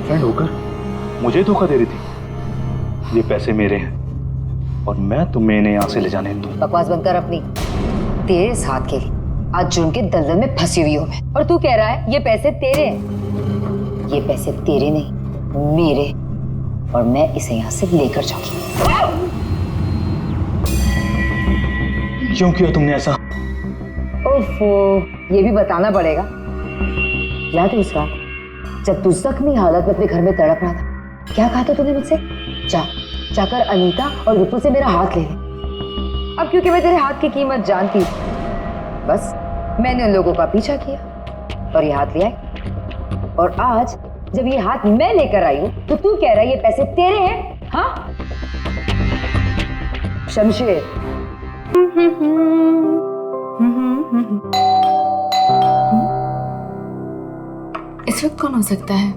Girlfriend होकर मुझे धोखा दे रही थी। ये पैसे मेरे हैं और मैं तुम्हें इन्हें यहाँ से ले जाने दूँ। बकवास बंद कर अपनी। तेरे साथ के आज जुर्म के दलदल में फंसी हुई हूँ मैं, और तू कह रहा है ये पैसे तेरे हैं। ये पैसे तेरे नहीं, मेरे, और मैं इसे यहाँ से लेकर जाऊंगी। क्यों किया तुमने ऐसा? ओफो, ये भी बताना पड़ेगा। याद है उस रात जब तू जख्मी हालत में अपने घर में तड़प रहा था, क्या कहा था तूने मुझसे? जाकर अनीता और विपुल से मेरा हाथ ले ले। अब क्योंकि मैं तेरे हाथ की कीमत जानती हूँ, बस मैंने उन लोगों का पीछा किया और ये हाथ ले आई। और आज जब ये हाथ मैं लेकर आई हूँ तो तू कह रहा है ये पैसे तेरे हैं? हाँ शमशेर, इस वक्त कौन हो सकता है?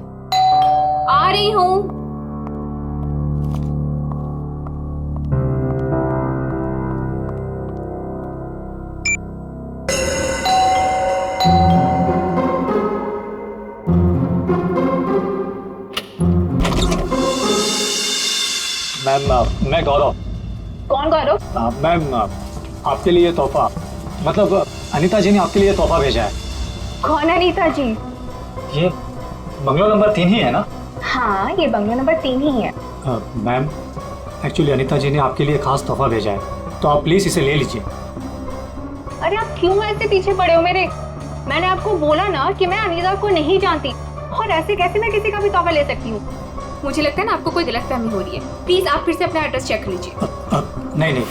आ रही हूँ। मैम, मैं गौरव। कौन गौरव? मैम, आपके लिए तोहफा, मतलब अनीता जी ने आपके लिए तोहफा भेजा है। कौन अनीता जी? ये बंगलो नंबर 3 ही है ना? हाँ, ये बंगलो नंबर 3 ही है। मैम, एक्चुअली अनीता जी ने आपके लिए खास तोहफा भेजा है, तो आप प्लीज इसे ले लीजिए। अरे आप क्यों ऐसे पीछे पड़े हो मेरे? मैंने आपको बोला ना कि मैं अनीता को नहीं जानती, और ऐसे कैसे मैं किसी का भी तोहफा ले सकती हूँ? मुझे लगता है ना आपको कोई गलतफहमी हो रही है। प्लीज आप फिर से अपना एड्रेस चेक कर लीजिए। नहीं,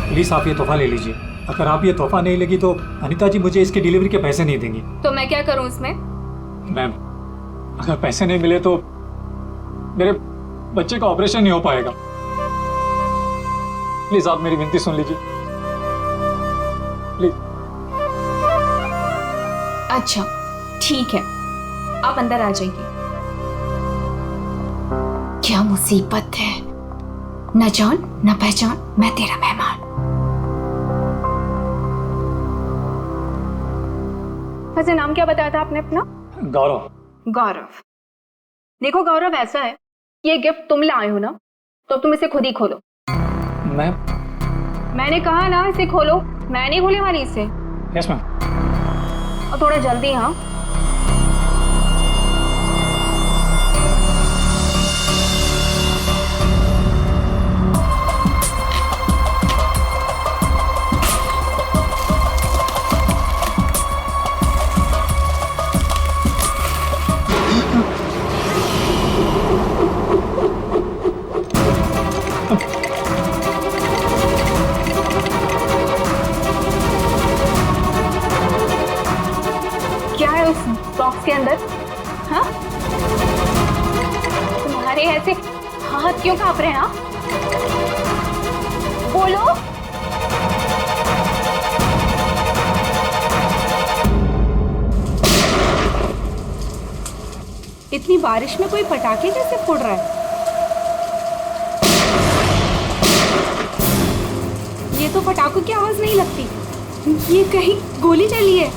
प्लीज आप ये तोहफा ले लीजिए। अगर आप ये तोहफा नहीं लेगी तो अनीता जी मुझे इसकी डिलीवरी के पैसे नहीं देंगी। तो मैं क्या करूँ इसमें? मैम, अगर पैसे नहीं मिले तो मेरे बच्चे का ऑपरेशन नहीं हो पाएगा। प्लीज आप मेरी विनती सुन लीजिए, प्लीज। अच्छा ठीक है, आप अंदर आ जाइए। क्या मुसीबत है, न जान न पहचान, मैं तेरा मेहमान। वैसे नाम क्या बताया था आपने अपना? गौरव। गौरव। देखो गौरव, ऐसा है, ये गिफ्ट तुम लाए हो ना, तो तुम इसे खुद ही खोलो। मैंने कहा ना इसे खोलो, मैं नहीं खोलने वाली इसे। Yes ma'am. और थोड़ा जल्दी। हाँ, बॉक्स के अंदर? हाँ, तुम्हारे ऐसे हाथ क्यों कांप रहे हैं? हाँ, बोलो। इतनी बारिश में कोई पटाखे कैसे फोड़ रहा है? ये तो पटाखों की आवाज नहीं लगती, ये कहीं गोली चली है।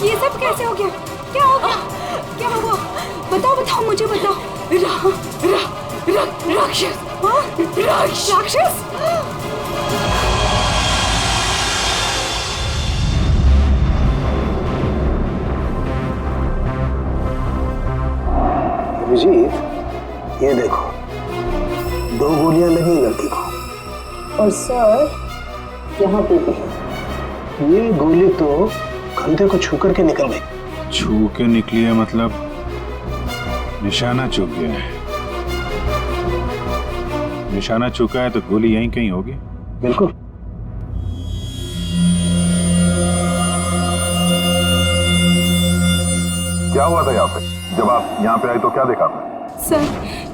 ये सब कैसे हो गया? क्या हो गया? क्या हुआ? बताओ, मुझे बताओ। राक्षस। राक्षस? अभिजीत, ये देखो, 2 गोलियां लगी लड़की को। और सर यहाँ पे भी ये गोली तो कंधे को छू करके निकल गई। छू के निकली है मतलब निशाना चूक गया है। निशाना चूका है तो गोली यहीं कहीं होगी। बिल्कुल। क्या हुआ था यहाँ पे? जब आप यहाँ पे आए तो क्या देखा आपने? सर,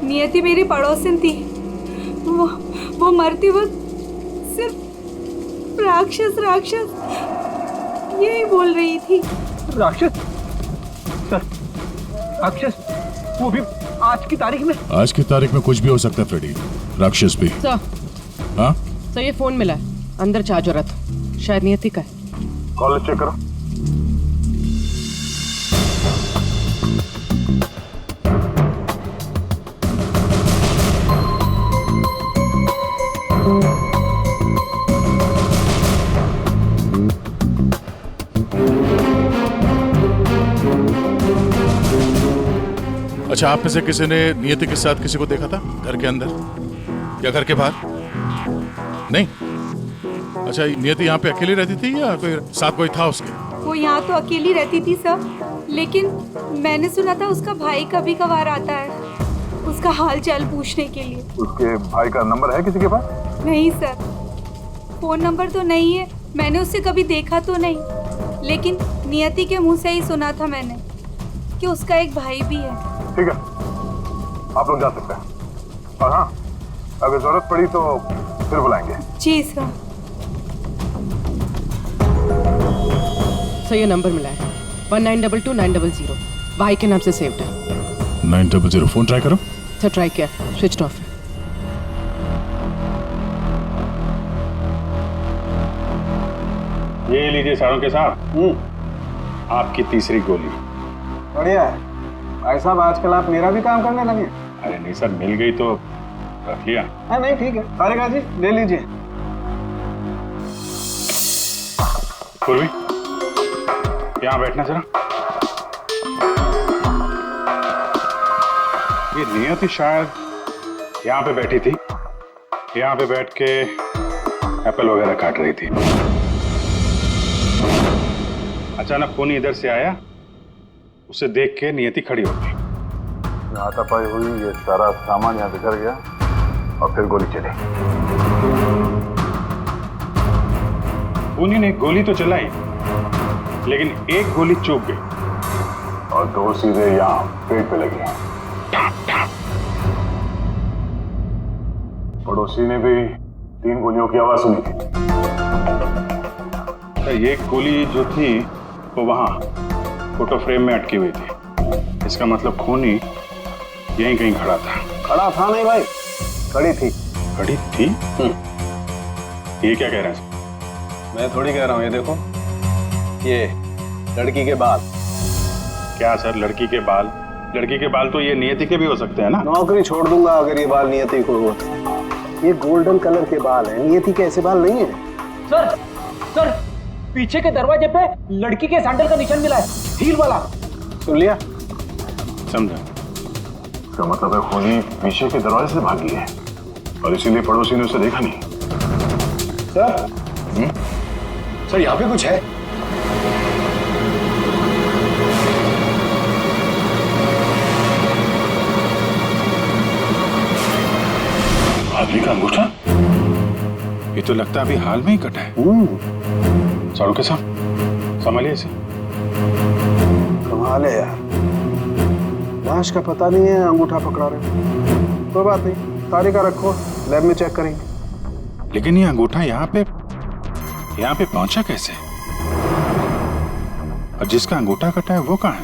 नियति मेरी पड़ोसन थी, वो मरती वक्त सिर्फ राक्षस यही बोल रही थी। राक्षस? सर, राक्षस वो भी आज की तारीख में? आज की तारीख में कुछ भी हो सकता है फ्रेडी, राक्षस भी। सर, हाँ सर ये फोन मिला है, अंदर चार्ज हो रहा था, शायद नियति का है। कॉल चेक करो। अच्छा, आप में से किसी ने नियति के साथ किसी को देखा था घर के अंदर या घर के बाहर? नहीं। अच्छा, नियति यहाँ पे अकेली रहती थी या कोई साथ कोई था उसके? वो यहाँ तो अकेली रहती थी सर, लेकिन मैंने सुना था उसका भाई कभी कभार आता है उसका हाल चाल पूछने के लिए। उसके भाई का नंबर है किसी के पास? नहीं सर, फोन नंबर तो नहीं है, मैंने उससे कभी देखा तो नहीं, लेकिन नियति के मुंह से ही सुना था मैंने कि उसका एक भाई भी है। ठीक है, आप लोग जा सकते हैं। और हाँ, अगर जरूरत पड़ी तो फिर बुलाएंगे। जी सर। सर ये नंबर मिला है 1922-900, भाई के नाम से सेव्ड है। 900 फोन ट्राई करो। सर ट्राई किया, स्विच ऑफ है। ये लीजिए सारों के साथ आपकी तीसरी गोली। बढ़िया है भाई साहब, आजकल आप मेरा भी काम करने लगे। अरे नहीं सर, मिल गई तो रख लिया। हाँ नहीं ठीक है, तारिका जी ले लीजिए। पूर्वी, यहाँ बैठना जरा। ये नियति शायद यहाँ पे बैठी थी, यहाँ पे बैठ के एप्पल वगैरह काट रही थी। अचानक खूनी इधर से आया, उसे देख के नियति खड़ी हो गई। हाथापाई हुई, ये सारा सामान यहाँ बिखर गया और फिर गोली चली। खूनी ने गोली तो चलाई, लेकिन एक गोली चूक गई और दो सीधे यहाँ पेट पे लगी। पड़ोसी ने भी 3 गोलियों की आवाज सुनी थी। तो ये गोली जो थी वो वहां फोटो फ्रेम में अटकी हुई थी। इसका मतलब खूनी यहीं कहीं खड़ा था। खड़ा था नहीं भाई, खड़ी थी। खड़ी थी? ये क्या कह रहे हैं? मैं थोड़ी कह रहा हूँ, ये देखो, ये लड़की के बाल। क्या सर, लड़की के बाल? लड़की के बाल तो ये नियति के भी हो सकते हैं ना। नौकरी छोड़ दूंगा अगर ये बाल नियति को हो तो। ये गोल्डन कलर के बाल हैं, नियति के ऐसे बाल नहीं है। सर, सर पीछे के दरवाजे पे लड़की के सैंडल का निशान मिला है, हील वाला। सुन लिया? समझा। इसका मतलब है खूनी पीछे के दरवाजे से भागी है और इसीलिए पड़ोसी ने उसे देखा नहीं। सर, सर यहाँ पे कुछ है। आदमी का अंगूठा? ये तो लगता है अभी हाल में ही कटा है। सारू के साथ संभालिए इसे। कमाल है यार, लाश का पता नहीं है, अंगूठा पकड़ा रहे। कोई बात नहीं, तारिका रखो, लैब में चेक करेंगे। लेकिन ये अंगूठा यहाँ पे पहुंचा कैसे? और जिसका अंगूठा कटा है वो कहाँ है?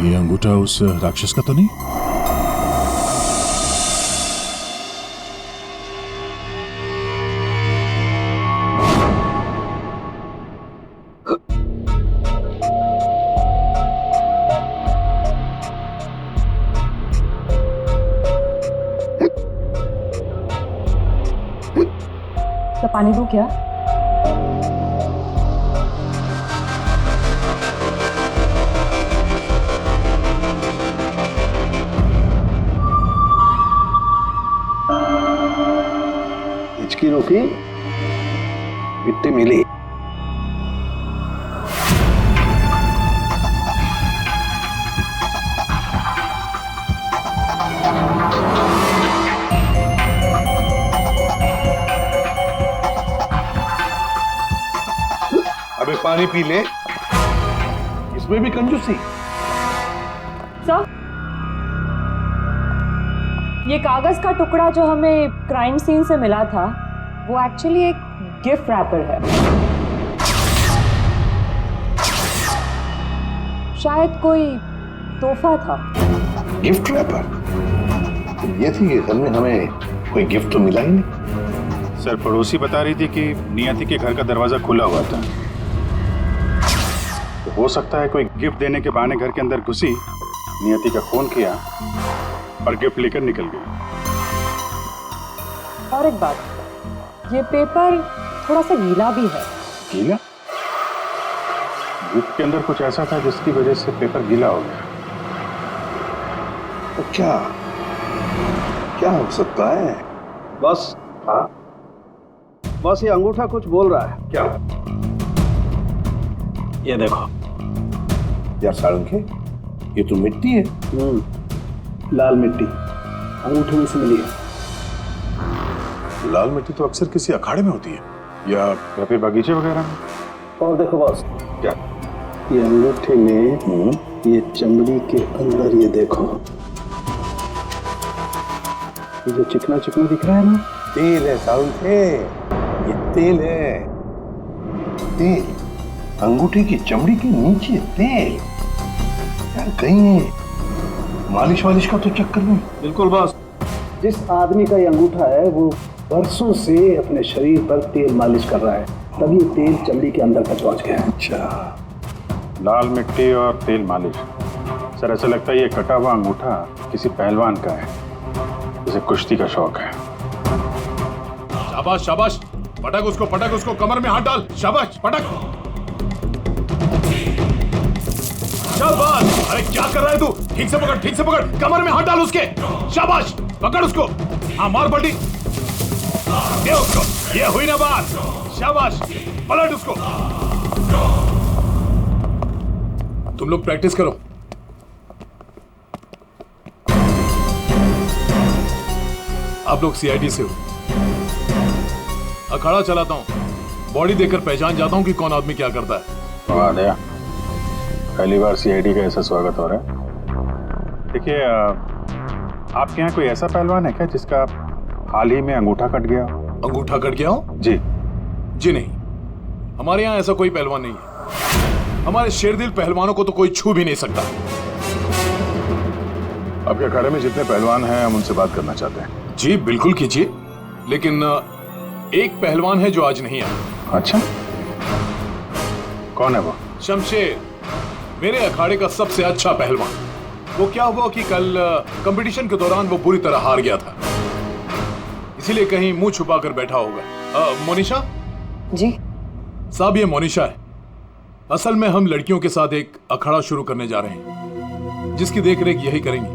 ये अंगूठा उस राक्षस का तो नहीं? तो पानी दो क्या? हिचकी रोकी, मिट्टी मिली। अबे पानी पी ले, इसमें भी कंजूसी। सर, ये कागज का टुकड़ा जो हमें क्राइम सीन से मिला था वो एक्चुअली एक गिफ्ट रैपर है। शायद कोई तोहफा था। Gift wrapper? ये थी कि घर में हमें कोई गिफ्ट तो मिला ही नहीं। सर, पड़ोसी बता रही थी कि नियति के घर का दरवाजा खुला हुआ था, तो हो सकता है कोई गिफ्ट देने के बहाने घर के अंदर घुसी, नियति का फोन किया और गिफ्ट लेकर निकल गई। और एक बात, ये पेपर थोड़ा सा गीला भी है। गीला? गिफ्ट के अंदर कुछ ऐसा था जिसकी वजह से पेपर गीला हो गया। तो क्या क्या हो सकता है? बस हाँ, बस ये अंगूठा कुछ बोल रहा है। क्या? ये देखो। यार साळुंखे, ये तो मिट्टी है। लाल मिट्टी अंगूठे में से मिली है। लाल मिट्टी तो अक्सर किसी अखाड़े में होती है या फिर बगीचे वगैरह में। और देखो बॉस, क्या? ये अंगूठे में ये चमड़ी के अंदर ये देखो, ये जो चिकना चिकना दिख रहा है ना, तेल है साळुंखे, ये तेल है। तेल अंगूठे की चमड़ी के नीचे तेल। यार कहीं मालिश वालिश का तो चक्कर नहीं? बिल्कुल बॉस। जिस आदमी का ये अंगूठा है वो बरसों से अपने शरीर पर तेल मालिश कर रहा है, तभी ये तेल चमड़ी के अंदर तक पहुंच गया। अच्छा, लाल मिट्टी और तेल मालिश। सर, ऐसा लगता है ये कटा हुआ अंगूठा किसी पहलवान का है, जिसे कुश्ती का शौक है। शाबाश शाबाश, पटक उसको, कमर में हाथ डाल। शाबाश, पटक। शाबाश। अरे क्या कर रहा है तू? ठीक से पकड़, कमर में हाथ डाल उसके। शाबाश, पकड़ उसको। हाँ, मार पलटी, दे उसको। ये हुई ना बात। शाबाश, पलट उसको। तुम लोग प्रैक्टिस करो। आप लोग सीआईडी से हो। अखाड़ा चलाता हूं, बॉडी देखकर पहचान जाता हूं कि कौन आदमी क्या करता है। वाह दया, पहली बार सीआईडी का ऐसा स्वागत हो रहा है। देखिए, आपके यहाँ कोई ऐसा पहलवान है क्या जिसका हाल ही में अंगूठा कट गया? अंगूठा कट गया हो? जी। जी नहीं, हमारे यहाँ ऐसा कोई पहलवान नहीं है। हमारे शेरदिल पहलवानों को तो कोई छू भी नहीं सकता। आपके अखाड़े में जितने पहलवान हैं, हम उनसे बात करना चाहते हैं। जी बिल्कुल कीजिए, लेकिन एक पहलवान है जो आज नहीं आया। अच्छा, कौन है वो? शमशेर, मेरे अखाड़े का सबसे अच्छा पहलवान। वो क्या हुआ कि कल कंपटीशन के दौरान वो बुरी तरह हार गया था, इसीलिए कहीं मुंह छुपाकर बैठा होगा। मोनिशा जी साहब, ये मोनिशा है। असल में हम लड़कियों के साथ एक अखाड़ा शुरू करने जा रहे हैं, जिसकी देखरेख यही करेंगी।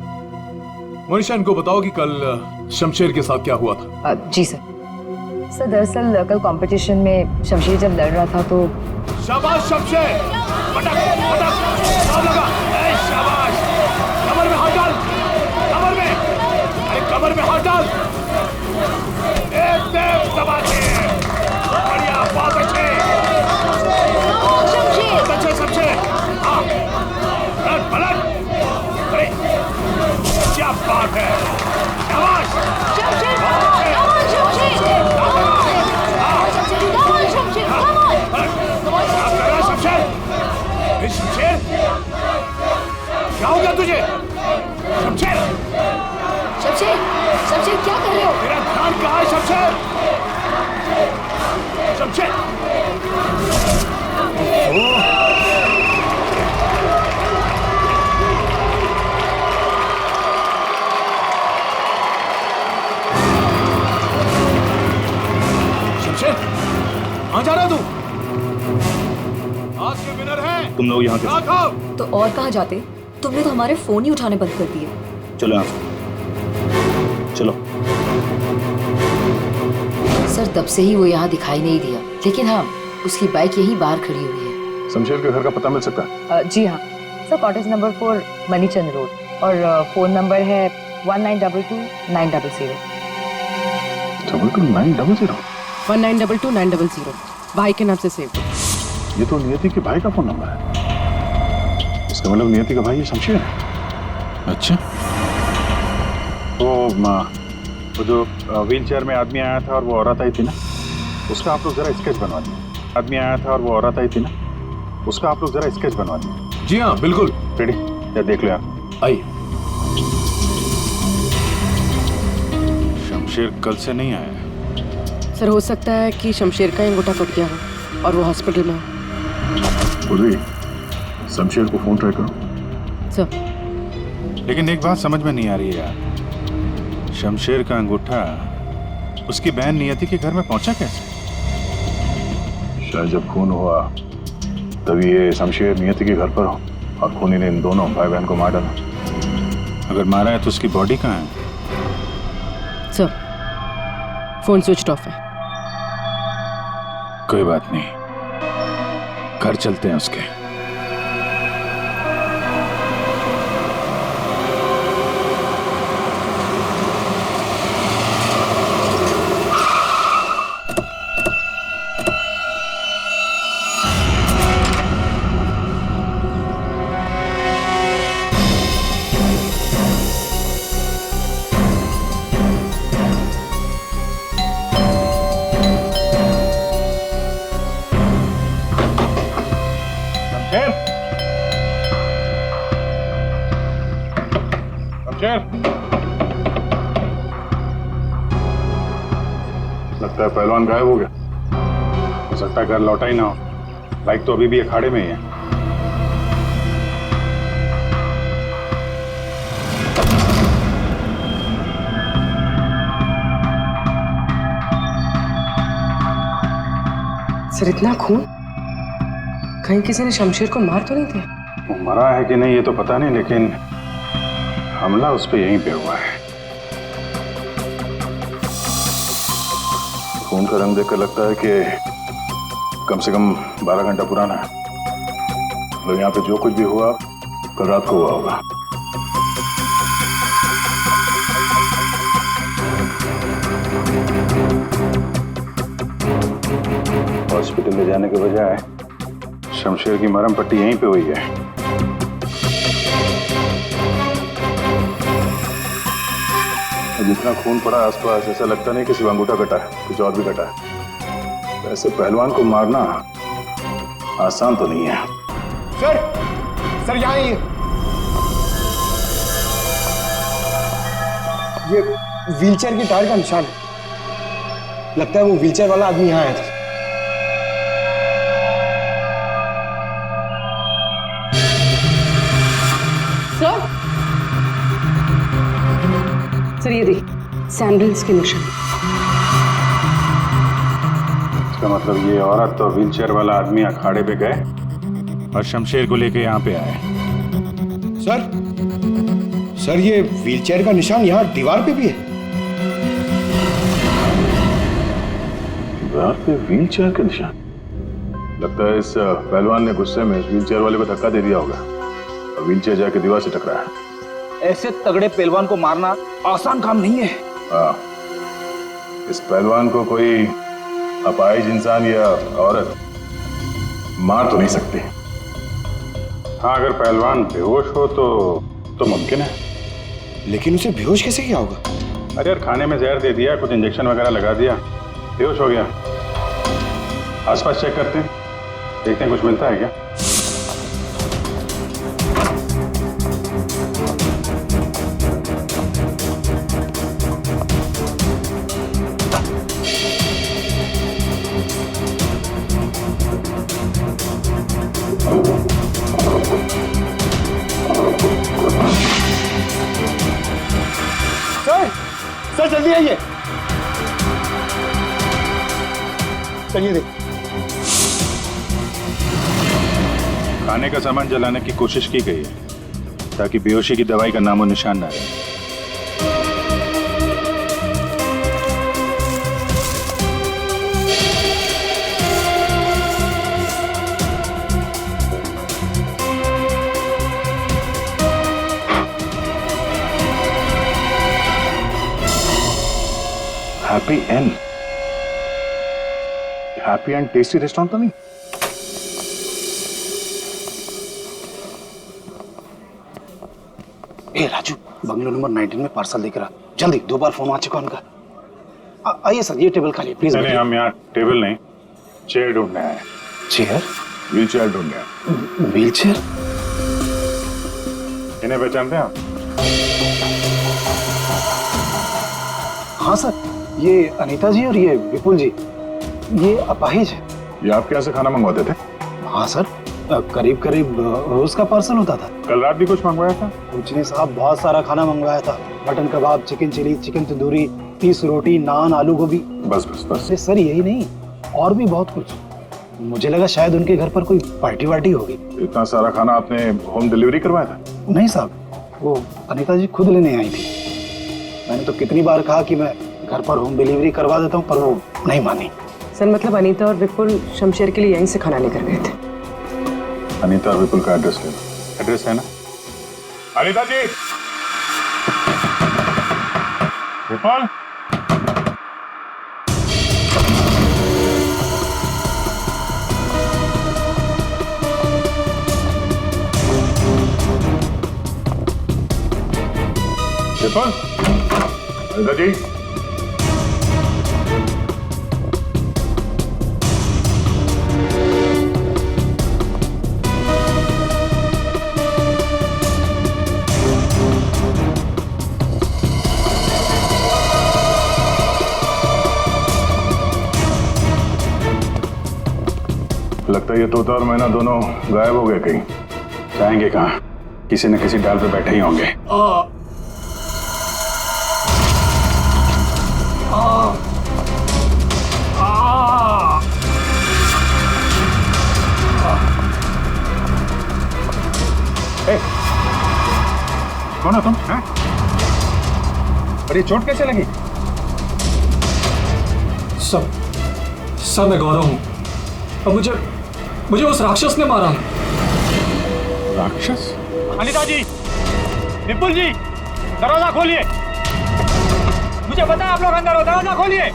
मोनिशा, इनको बताओ कि कल शमशेर के साथ क्या हुआ था। जी सर। दरअसल कल कंपटीशन में शमशेर जब लड़ रहा था तो। शाबाश शमशेर, पटक पटक, दाव लगा। ए शाबाश, कमर में हाथ डाल, कमर में, अरे कमर में हाथ डाल। एकदम दबाते, बढ़िया, बहुत अच्छे शमशेर। हाँ, पलट पलट, अरे क्या बात है। शाबाश शमशेर, शमशेर, क्या हो गया तुझे? शमशेर, शमशेर, शमशेर क्या कर रहे हो? तेरा ध्यान कहाँ है शमशेर? शमशेर, शमशेर, कहाँ जा रहा है तू? आज के विनर है तुम लोग यहाँ खाओ। तो और कहाँ जाते? तुमने तो हमारे फोन ही उठाने बंद कर दिए। चलो यहाँ से, चलो। सर, तब से ही वो यहाँ दिखाई नहीं दिया, लेकिन हाँ, उसकी बाइक यहीं बाहर खड़ी हुई है। शमशेर के घर का पता मिल सकता है? जी हाँ सर, कॉटेज नंबर 4 मनीचंद रोड, और फोन नंबर है 1922-900। 22-900? 1922-900 भाई के नाम से सेव। ये तो नियति के भाई का फोन नंबर है। इसका मतलब नियति का भाई ये शमशेर है। अच्छा, वो जो व्हील चेयर में आदमी आया था और वो औरत आई थी ना, उसका आप लोग जरा स्केच बनवा दिए। आदमी आया था और वो औरत आई थी ना, उसका आप लोग जरा स्केच बनवा दिए। जी हाँ बिल्कुल। रेडी, या देख लो आप। आइए। शमशेर कल से नहीं आया। सर हो सकता है कि शमशेर का अंगूठा फट गया हो और वो हॉस्पिटल में हो। उर्वी, शमशेर को फोन ट्राई करो। सर। लेकिन एक बात समझ में नहीं आ रही है यार, शमशेर का अंगूठा उसकी बहन नियति के घर में पहुंचा कैसे? शायद जब खून हुआ तभी ये शमशेर नियति के घर पर हो और खूनी ने इन दोनों भाई बहन को मार डाला। अगर मारा है तो उसकी बॉडी कहाँ है? सर, फोन स्विच ऑफ है। कोई बात नहीं, घर चलते हैं उसके। लगता है पहलवान गायब हो गया। हो सकता है घर लौटा ही ना हो। बाइक तो अभी भी अखाड़े में ही है। सर इतना खून, कहीं किसी ने शमशेर को मार तो नहीं दिया? वो मरा है कि नहीं ये तो पता नहीं, लेकिन हमला उस पर यहीं पे हुआ है। खून का रंग देखकर लगता है कि कम से कम 12 घंटा पुराना है। मतलब यहाँ पे जो कुछ भी हुआ कल रात को हुआ होगा। हॉस्पिटल ले जाने के बजाय शमशेर की मरहम पट्टी यहीं पे हुई है। जितना खून पड़ा आसपास ऐसा लगता नहीं कि सिर्फ अंगूठा कटा है, कुछ और भी कटा है। ऐसे पहलवान को मारना आसान तो नहीं है। सर यहाँ ये व्हीलचेयर की टायर का निशान है। लगता है वो व्हीलचेयर वाला आदमी यहाँ आया था। सर ये देखिए, सैंडल्स के निशान। इसका मतलब ये औरत और व्हीलचेयर वाला आदमी अखाड़े पे गए और शमशेर को लेके यहाँ पे आए। सर ये व्हीलचेयर का निशान यहाँ दीवार पे भी है। दीवार पे व्हीलचेयर का निशान? लगता है इस पहलवान ने गुस्से में इस व्हीलचेयर वाले को धक्का दे दिया होगा और व्हीलचेयर जाके दीवार से टकराया। ऐसे तगड़े पहलवान को मारना आसान काम नहीं है। हाँ, इस पहलवान को कोई अपाहिज इंसान या औरत मार तो नहीं सकती। हाँ, अगर पहलवान बेहोश हो तो मुमकिन है। लेकिन उसे बेहोश कैसे किया होगा? अरे यार, खाने में जहर दे दिया, कुछ इंजेक्शन वगैरह लगा दिया, बेहोश हो गया। आसपास चेक करते हैं, देखते हैं कुछ मिलता है क्या। सर जल्दी आइए। चलिए देख। खाने का सामान जलाने की कोशिश की गई है ताकि बेहोशी की दवाई का नामो निशान ना रहे। हैप्पी एंड टेस्टी रेस्टोरेंट तो नहीं? ए राजू, बंगलो नंबर 19 में पार्सल लेकर आ। जल्दी, 2 बार फोन आ चुका उनका। आइए सर, ये टेबल खाली प्लीज। नहीं, हम यहाँ टेबल नहीं, चेयर ढूंढने आए। चेयर? व्हील चेयर ढूंढने आए। Wheel chair? इन्हें पहचानते हैं आप? हाँ सर, ये अनीता जी और ये विपुल जी, ये अपाहिज है। ये आपके यहाँ से खाना मंगवाते थे? हाँ सर, करीब करीब रोज का पार्सल होता था। कल रात भी कुछ मंगवाया था? कुछ नहीं साहब, बहुत सारा खाना मंगवाया था। मटन कबाब, चिकन चिली, चिकन तंदूरी, 30 रोटी, नान, आलू गोभी। बस बस बस। अरे सर यही नहीं, और भी बहुत कुछ। मुझे लगा शायद उनके घर पर कोई पार्टी वार्टी होगी। इतना सारा खाना आपने होम डिलीवरी करवाया था? नहीं साहब, वो अनीता जी खुद लेने आई थी। मैंने तो कितनी बार कहा कि मैं घर पर होम डिलीवरी करवा देता हूँ, पर वो नहीं मानी। सर मतलब अनीता और विपुल शमशेर के लिए यहीं से खाना लेकर गए थे। अनीता और विपुल का एड्रेस ले लो। एड्रेस है ना? अनीता जी, विपुल, विपुल, अनीता जी, लगता है ये तोता और मैना दोनों गायब हो गए कहीं। जाएंगे कहाँ? किसी न किसी डाल पे बैठे ही होंगे। कौन हो तुम? हैं? और ये चोट कैसे लगी? सब मैं गौरव हूँ और मुझे उस राक्षस ने मारा है। राक्षस? अनीता जी, विपुल जी, दरवाजा खोलिए। मुझे पता है आप लोग अंदर हो, दरवाजा खोलिए।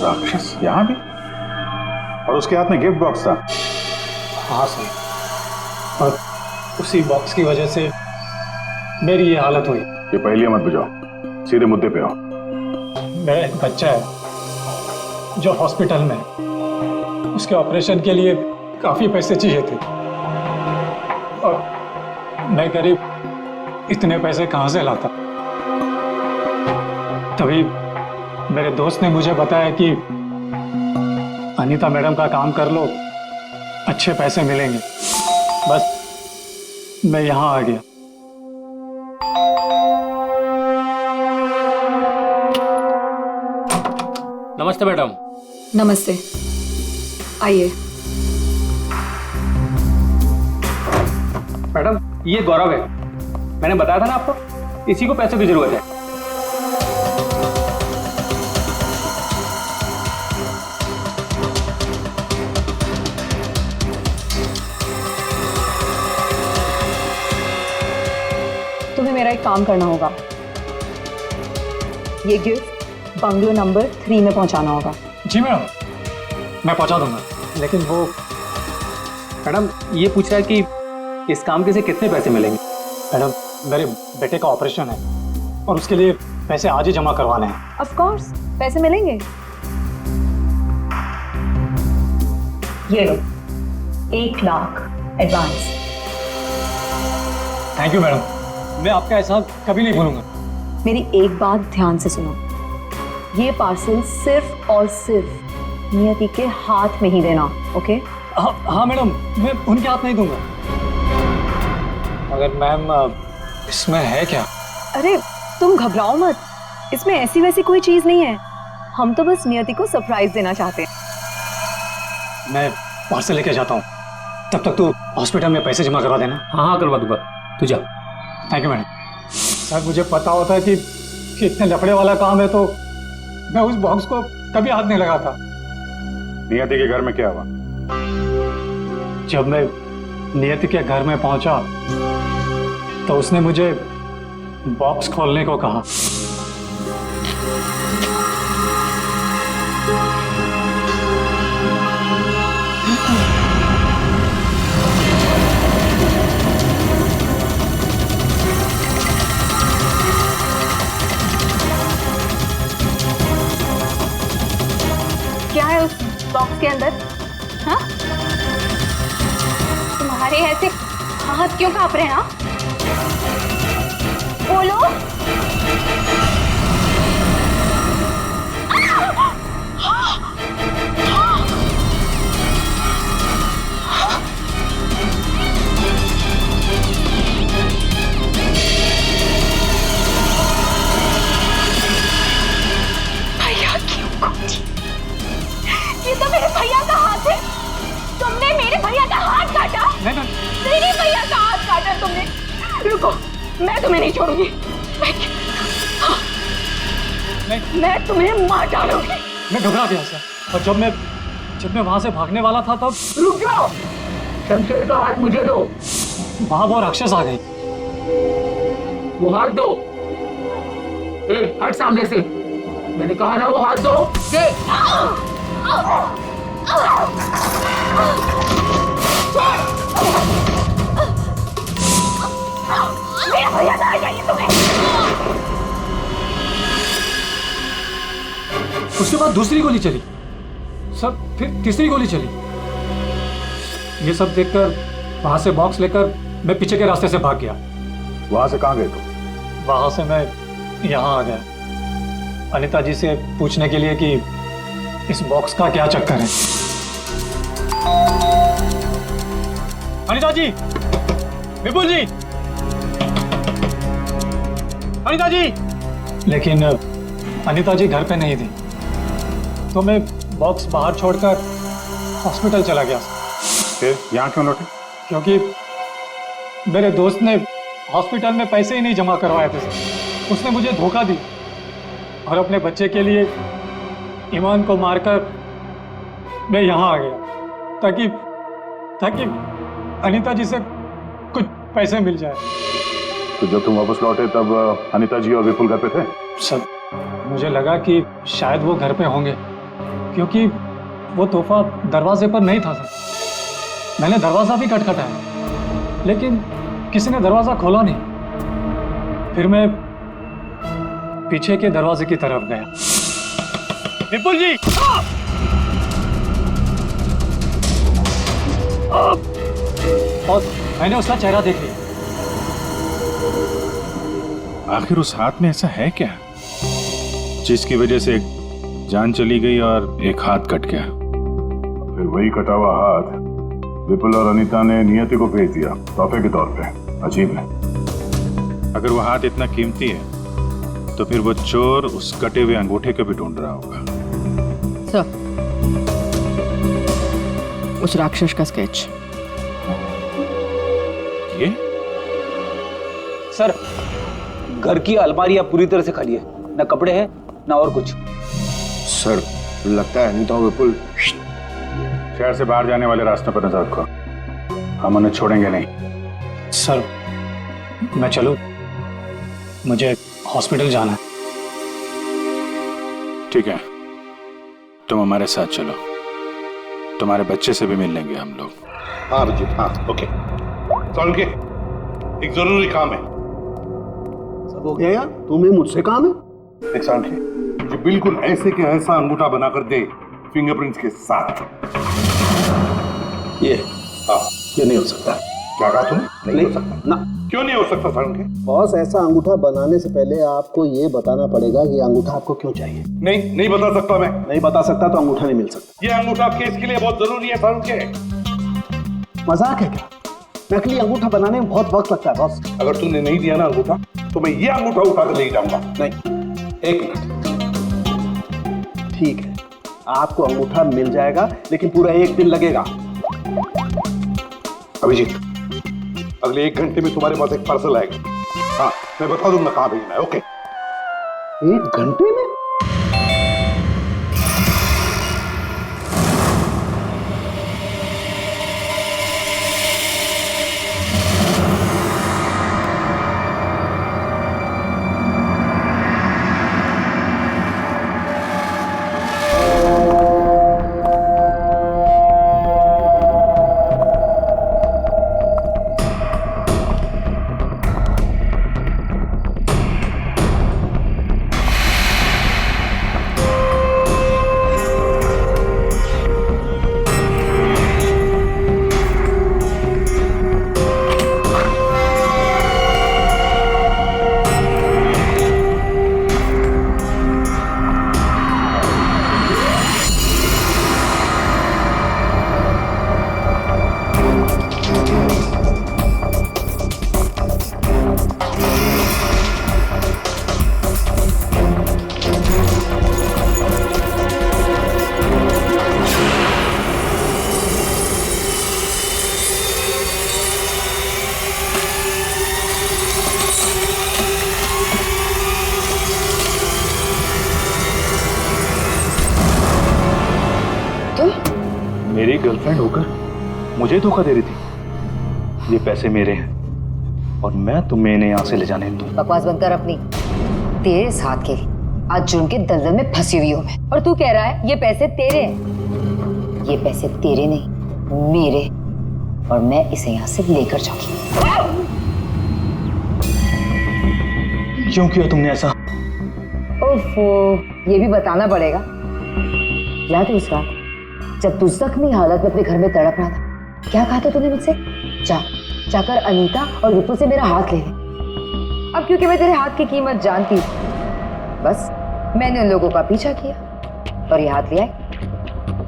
राक्षस यहाँ भी? और उसके हाथ में गिफ्ट बॉक्स था? हाँ सर, और उसी बॉक्स की वजह से मेरी ये हालत हुई। ये पहेलियां मत बुझाओ, सीधे मुद्दे पे आओ। मेरा एक बच्चा है जो हॉस्पिटल में है। उसके ऑपरेशन के लिए काफी पैसे चाहिए थे और मैं गरीब इतने पैसे कहाँ से लाता। तभी मेरे दोस्त ने मुझे बताया कि अनीता मैडम का काम कर लो, अच्छे पैसे मिलेंगे। बस मैं यहाँ आ गया। नमस्ते मैडम। नमस्ते, आइए। मैडम ये गौरव है, मैंने बताया था ना आपको, इसी को पैसे की जरूरत है। तुम्हें मेरा एक काम करना होगा। ये गिफ्ट बंगलो नंबर 3 में पहुंचाना होगा। जी मैडम, मैं पहुंचा दूंगा। लेकिन वो मैडम ये पूछ रहा है कि इस काम के से कितने पैसे मिलेंगे। मैडम मेरे बेटे का ऑपरेशन है और उसके लिए पैसे आज ही जमा करवाने हैं। ऑफ कोर्स पैसे मिलेंगे। ये लो 1 lakh advance. Thank you madam, मैं आपका एहसान कभी नहीं भूलूंगा। मेरी एक बात ध्यान से सुनो, ये पार्सल सिर्फ और सिर्फ नियति के हाथ में ही देना, ओके? हाँ मैडम, मैं उनके हाथ नहीं दूंगा। मगर मैम इसमें है क्या? अरे तुम घबराओ मत, इसमें ऐसी वैसी कोई चीज नहीं है। हम तो बस नियति को सरप्राइज देना चाहते हैं। मैं पार्सल लेके जाता हूँ, तब तक तू हॉस्पिटल में पैसे जमा करवा देना। हाँ करवा दूंगा, तू जा। Thank you madam. सर मुझे पता होता है कि इतने लफड़े वाला काम है तो मैं उस बॉक्स को कभी हाथ नहीं लगाता। नियति के घर में क्या हुआ? जब मैं नियति के घर में पहुंचा तो उसने मुझे बॉक्स खोलने को कहा। इसके अंदर? हाँ? तुम्हारे ऐसे हाथ क्यों कांप रहे हैं? हाँ? बोलो। भैया क्यों काटी? ये तो मेरे भैया का हाथ है। तुमने मेरे भैया का हाथ काटा? मेरे भैया का हाथ काटा तुमने। रुको, मैं तुम्हें नहीं छोड़ूंगी। मैं तुम्हें मार डालूंगी। मैं घबरा गया सर, और जब मैं वहां से भागने वाला था तब रुक जाओ, शमशेर का हाथ मुझे दो। वहां वो राक्षस आ गई। वो हाथ दो। हट सामने से, मैंने कहा ना वो हाथ दो। मेरा भैया कहाँ चाहिए तुम्हें? उसके बाद दूसरी गोली चली सर, फिर तीसरी गोली चली। ये सब देखकर वहां से बॉक्स लेकर मैं पीछे के रास्ते से भाग गया। वहां से कहाँ गए तुम? वहां से मैं यहाँ आ गया अनीता जी से पूछने के लिए कि इस बॉक्स का क्या चक्कर है। अनीता जी, विपुल जी, अनीता जी। लेकिन अनीता जी घर पे नहीं थी, तो मैं बॉक्स बाहर छोड़कर हॉस्पिटल चला गया। फिर यहाँ क्यों लौटे? क्योंकि मेरे दोस्त ने हॉस्पिटल में पैसे ही नहीं जमा करवाए थे। उसने मुझे धोखा दी और अपने बच्चे के लिए ईमान को मारकर मैं यहाँ आ गया ताकि अनीता जी से कुछ पैसे मिल जाए। तो जब तुम वापस लौटे तब अनीता जी और विपुल घर पे थे? सब मुझे लगा कि शायद वो घर पे होंगे, क्योंकि वो तोहफा दरवाजे पर नहीं था सर। मैंने दरवाजा भी खटखटाया, लेकिन किसी ने दरवाजा खोला नहीं। फिर मैं पीछे के दरवाजे की तरफ गया। विपुल जी, और मैंने उसका चेहरा देख लिया। आखिर उस हाथ में ऐसा है क्या जिसकी वजह से एक जान चली गई और एक हाथ कट गया? फिर वही कटा हुआ हाथ विपुल और अनीता ने नियति को भेज दिया तोहफे के तौर पे। अजीब है। अगर वो हाथ इतना कीमती है तो फिर वो चोर उस कटे हुए अंगूठे को भी ढूंढ रहा होगा। सर, उस राक्षस का स्केच। ये सर, घर की अलमारियां पूरी तरह से खाली है, ना कपड़े हैं ना और कुछ। सर, लगता है अनीता और विपुल शहर से बाहर जाने वाले रास्ते पर नजर रखो, हम उन्हें छोड़ेंगे नहीं। सर, मैं चलूं? मुझे हॉस्पिटल जाना है। ठीक है, तुम हमारे साथ चलो, तुम्हारे बच्चे से भी मिल लेंगे हम लोग। हाँ अभिजीत, हाँ ओके। चल के एक जरूरी काम है। सब हो गया यार, तुम्हें मुझसे काम है? एक साल के मुझे बिल्कुल ऐसे के ऐसा अंगूठा बना कर दे, फिंगरप्रिंट्स के साथ। ये हाँ, ये नहीं हो सकता। क्या कहा तुमने? नहीं हो सकता ना। क्यों नहीं हो सकता सर? बॉस, ऐसा अंगूठा बनाने से पहले आपको ये बताना पड़ेगा कि अंगूठा आपको क्यों चाहिए। नहीं बता सकता मैं। नहीं बता सकता तो अंगूठा नहीं मिल सकता। ये अंगूठा केस के लिए बहुत जरूरी है सर के। मजाक है क्या? नकली अंगूठा बनाने में बहुत वक्त लगता है बॉस। अगर तूने नहीं दिया ना अंगूठा तो मैं ये अंगूठा उठा कर ले जाऊंगा। नहीं, एक मिनट। ठीक है, आपको अंगूठा मिल जाएगा, लेकिन पूरा 1 दिन लगेगा। अभिजीत, अगले 1 घंटे में तुम्हारे पास एक पार्सल आएगा। हाँ, मैं बता दूंगा कहाँ भेजना है। ओके? 1 घंटे में? गर्लफ्रेंड होकर मुझे धोखा दे रही थी। ये पैसे मेरे हैं और मैं तुम्हें इन्हें यहाँ से ले जाने नहीं दूंगा। बकवास बंद कर अपनी। तेरे साथ के आज जुर्म के दलदल में फंसी हुई हूं मैं, और तू कह रहा है ये पैसे तेरे हैं। ये पैसे तेरे नहीं, मेरे, और मैं इसे यहाँ से लेकर जाऊंगी। क्यों किया तुमने ऐसा? ओफो, ये भी बताना पड़ेगा। याद है उस रात जब तू जख्मी हालत में अपने घर में तड़प रहा था, क्या कहा था तूने मुझसे? जाकर अनीता और विपुल से मेरा हाथ ले ले। अब क्योंकि मैं तेरे हाथ की कीमत जानती हूँ, बस मैंने उन लोगों का पीछा किया और ये हाथ ले आई।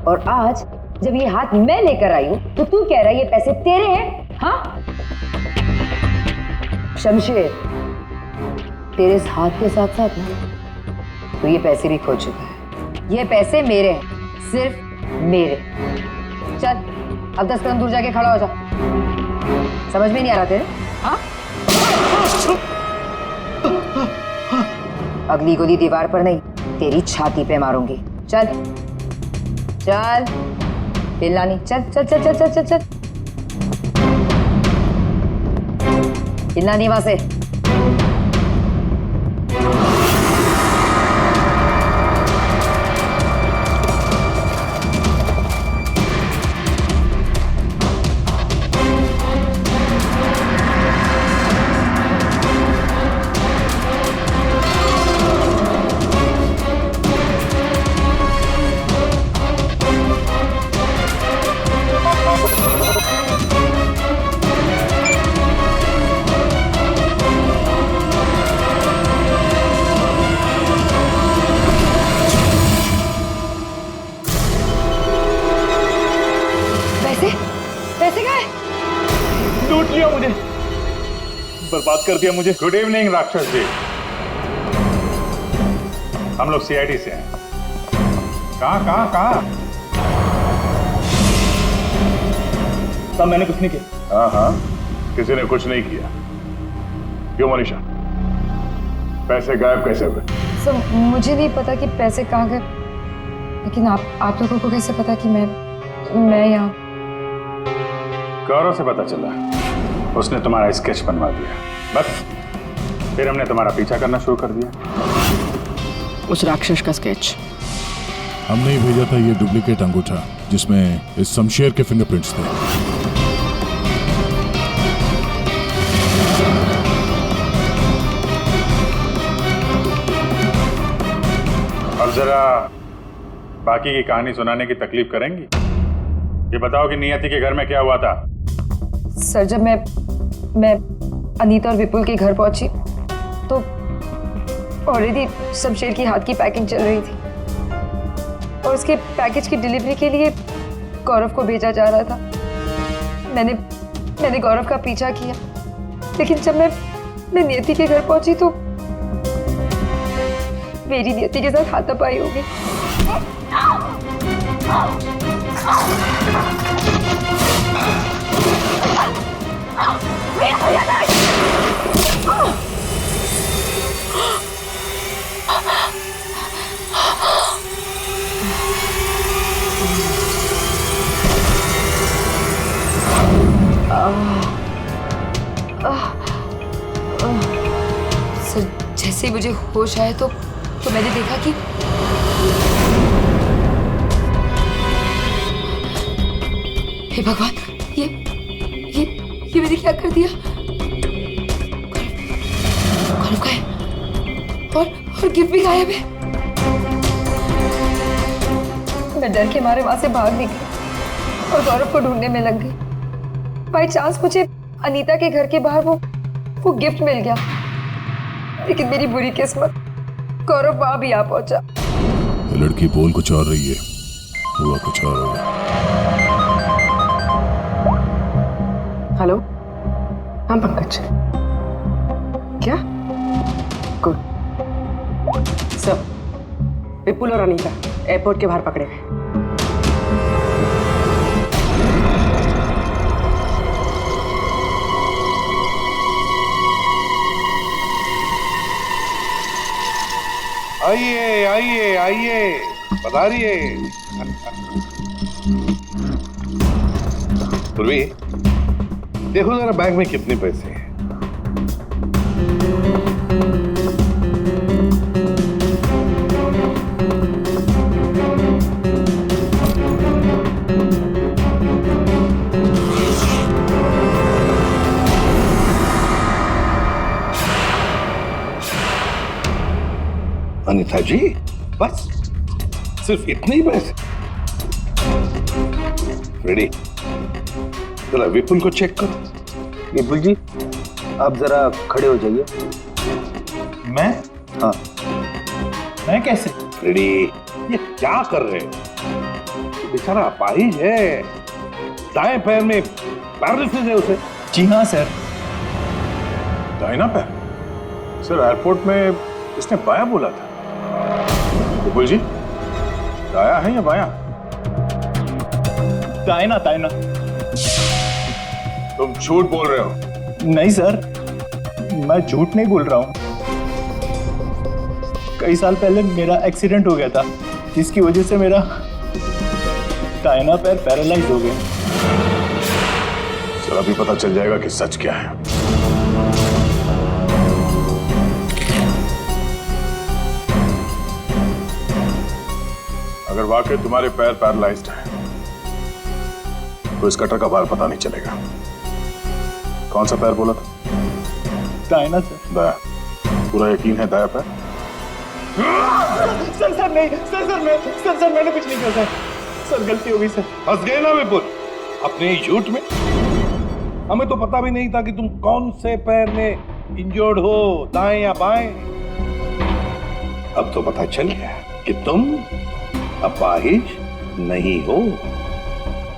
और आज जब ये हाथ मैं लेकर आई हूं तो तू कह रहा है ये पैसे तेरे हैं? हाँ शमशेर, तेरे इस हाथ के साथ साथ ना तो ये पैसे भी खो चुका है। ये पैसे मेरे हैं, सिर्फ मेरे। चल अब 10 कदम दूर जाके खड़ा हो जा। समझ में नहीं आ रहा तेरे? हाँ, अगली गोली दीवार पर नहीं, तेरी छाती पे मारूंगी। चल चल, हिलना नहीं। चल चल चल चल चल चल चल, हिलना नहीं वहां से। बर्बाद कर दिया मुझे। गुड इवनिंग राक्षस जी, हम लोग सीआईडी से हैं। कहाँ? तब मैंने कुछ नहीं किया। हाँ, किसी ने कुछ नहीं किया। क्यों मनीषा, पैसे गायब कैसे हुए? सर मुझे नहीं पता कि पैसे कहाँ गए, लेकिन आप लोगों को कैसे पता कि मैं यहाँ? गौरव से पता चला, उसने तुम्हारा स्केच बनवा दिया। बस फिर हमने तुम्हारा पीछा करना शुरू कर दिया। उस राक्षस का स्केच हमने ही भेजा था, ये डुप्लीकेट अंगूठा जिसमें इस शमशेर के फिंगरप्रिंट्स थे। अब जरा बाकी की कहानी सुनाने की तकलीफ करेंगी? ये बताओ कि नियति के घर में क्या हुआ था? सर जब मैं अनीता और विपुल के घर पहुंची तो ऑलरेडी शमशेर की हाथ की पैकिंग चल रही थी और उसके पैकेज की डिलीवरी के लिए गौरव को भेजा जा रहा था। मैंने गौरव का पीछा किया, लेकिन जब मैं नियति के घर पहुंची तो मेरी नियति के साथ हाथापाई हो गई। सर जैसे ही मुझे होश आया तो मैंने देखा कि हे भगवान, ये मैंने क्या कर दिया? गौरव का है और गिफ्ट भी गायब है। मैं डर के मारे वहां से भाग निकली और गौरव को ढूंढने में लग गई। बाई चांस मुझे अनीता के घर के बाहर वो गिफ्ट मिल गया, लेकिन मेरी बुरी किस्मत गौरव वहां भी आ पहुंचा। ये लड़की बोल कुछ और रही है, हुआ कुछ और होगा। हेलो, हाँ पंकज, क्या? गुड सर, विपुल और अनीता एयरपोर्ट के बाहर पकड़े गए। आइए आइए आइए, पधारिए। पूर्वी, देखो जरा बैग में कितने पैसे हैं। अनिता जी, बस सिर्फ इतने ही पैसे? रेडी, जरा विपुल को चेक करो। विपुल जी, आप जरा खड़े हो जाइए। मैं? हाँ। मैं कैसे? रेडी, ये क्या कर रहे हैं? बेचारा अपाहिज है, दाएं पैर में पैरालिसिस है उसे। जी हाँ सर। दाहिना पैर? सर एयरपोर्ट में इसने बायां बोला था। विपुल जी, दाया है या बायां? दाहिना दाहिना। तुम झूठ बोल रहे हो। नहीं सर, मैं झूठ नहीं बोल रहा हूँ। कई साल पहले मेरा एक्सीडेंट हो गया था, जिसकी वजह से मेरा दाहिना पैर पैरालाइज हो गया। सर अभी पता चल जाएगा कि सच क्या है। अगर वाकई तुम्हारे पैर पैरालाइज्ड हैं, तो इस कटर का बार पता नहीं चलेगा। कौन सा पैर बोला था? दाहिना सर। दाया? पूरा यकीन है दाया पैर? सर नहीं, सर मैंने कुछ नहीं किया सर गलती हो गई सर। फंस गए ना विपुल अपने ही झूठ में। हमें तो पता भी नहीं था कि तुम कौन से पैर में इंजर्ड हो, दाएं या बाएं। अब तो पता चल गया कि तुम अपाहिज नहीं हो।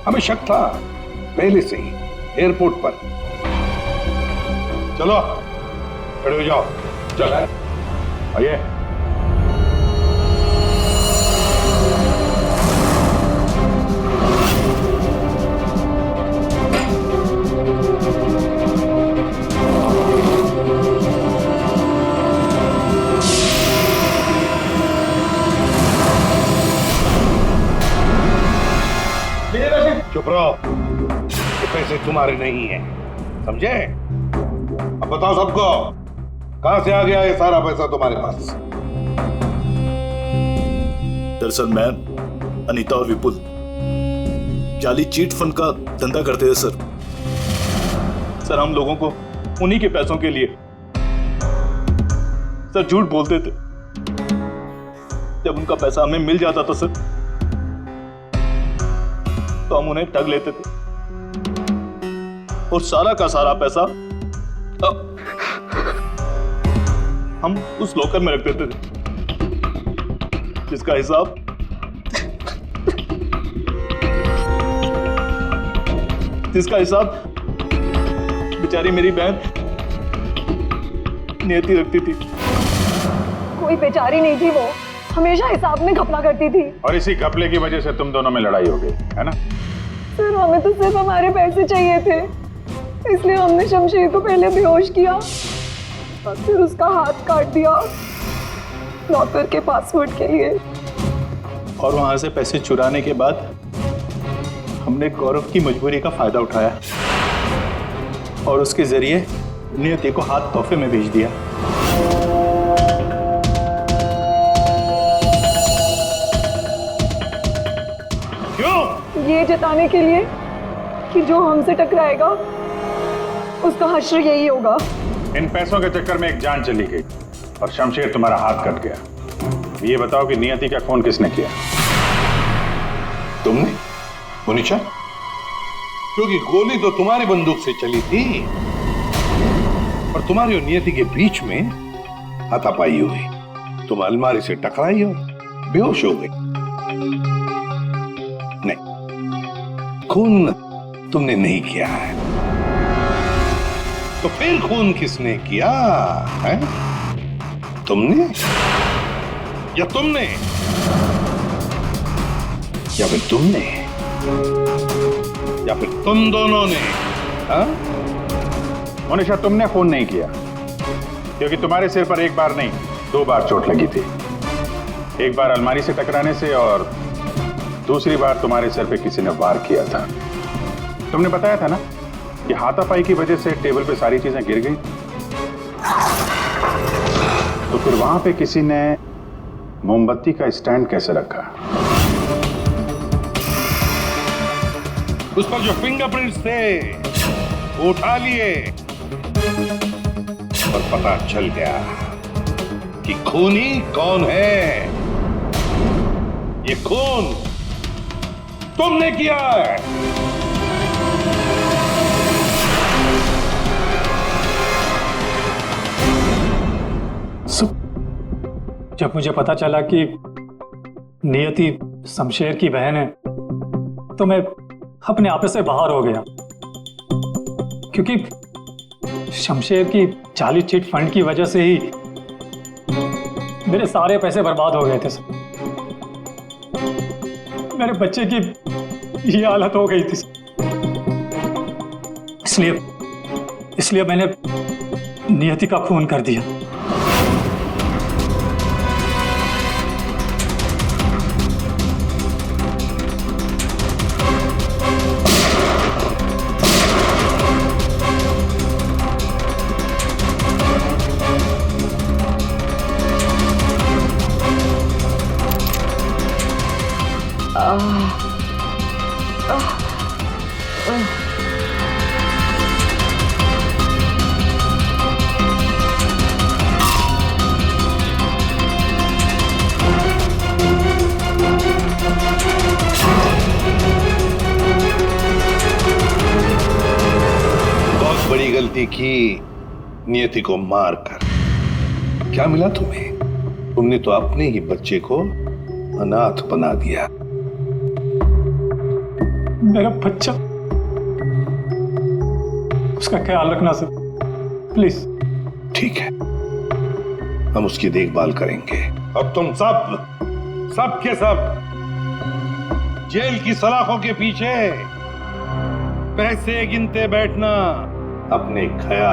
हमें शक था पहले से ही एयरपोर्ट पर। चलो खड़े हो जाओ। चल आइए। चुप रहो, ये पैसे तुम्हारे नहीं हैं, समझे? अब बताओ सबको, कहां से आ गया ये सारा पैसा तुम्हारे पास? दरअसल मैं, अनीता और विपुल जाली चीट फंड का धंधा करते थे सर हम लोगों को उन्हीं के पैसों के लिए सर झूठ बोलते थे। जब उनका पैसा हमें मिल जाता था सर, तो हम उन्हें ठग लेते थे और सारा का सारा पैसा हम उस लॉकर में रख देते थे, जिसका हिसाब बेचारी मेरी बहन नियति रखती थी। कोई बेचारी नहीं थी, वो हमेशा हिसाब में घपला करती थी। और इसी घपले की वजह से तुम दोनों में लड़ाई हो गई, है ना? सर हमें तो सिर्फ हमारे पैसे चाहिए थे, इसलिए हमने शमशेर को पहले बेहोश किया और फिर उसका हाथ काट दिया लॉकर के पासवर्ड के लिए। और वहां से पैसे चुराने के बाद हमने गौरव की मजबूरी का फायदा उठाया और उसके जरिए नियति को हाथ तोहफे में भेज दिया। क्यों? ये जताने के लिए कि जो हमसे टकराएगा उसका हश्र यही होगा। इन पैसों के चक्कर में एक जान चली गई और शमशेर तुम्हारा हाथ कट गया। ये बताओ कि नियति का खून किसने किया? तुमने? मुनीशा? क्योंकि गोली तो तुम्हारी बंदूक से चली थी और तुम्हारी और नियति के बीच में हाथापाई हुई। तुम अलमारी से टकराई और बेहोश हो गई। नहीं, खून तुमने नहीं किया है। तो फिर खून किसने किया है? तुमने या तुमने या फिर तुमने या फिर तुम दोनों ने? हाँ? मोनिशा, तुमने खून नहीं किया, क्योंकि तुम्हारे सिर पर एक बार नहीं 2 बार चोट लगी थी। एक बार अलमारी से टकराने से और दूसरी बार तुम्हारे सिर पे किसी ने वार किया था। तुमने बताया था ना कि हाथापाई की वजह से टेबल पे सारी चीजें गिर गई, तो फिर वहां पे किसी ने मोमबत्ती का स्टैंड कैसे रखा? उस पर जो फिंगरप्रिंट्स थे वो उठा लिए और पता चल गया कि खूनी कौन है। ये खून तुमने किया है। जब मुझे पता चला कि नियति शमशेर की बहन है तो मैं अपने आप से बाहर हो गया, क्योंकि शमशेर की जाली चिट फंड की वजह से ही मेरे सारे पैसे बर्बाद हो गए थे। मेरे बच्चे की ये हालत हो गई थी, इसलिए मैंने नियति का खून कर दिया। बहुत बड़ी गलती की नियति को मारकर। क्या मिला तुम्हें? तुमने तो अपने ही बच्चे को अनाथ बना दिया। मेरा बच्चा, उसका ख्याल रखना सर, प्लीज। ठीक है, हम उसकी देखभाल करेंगे। अब तुम सब के सब जेल की सलाखों के पीछे पैसे गिनते बैठना। अपने ख्याल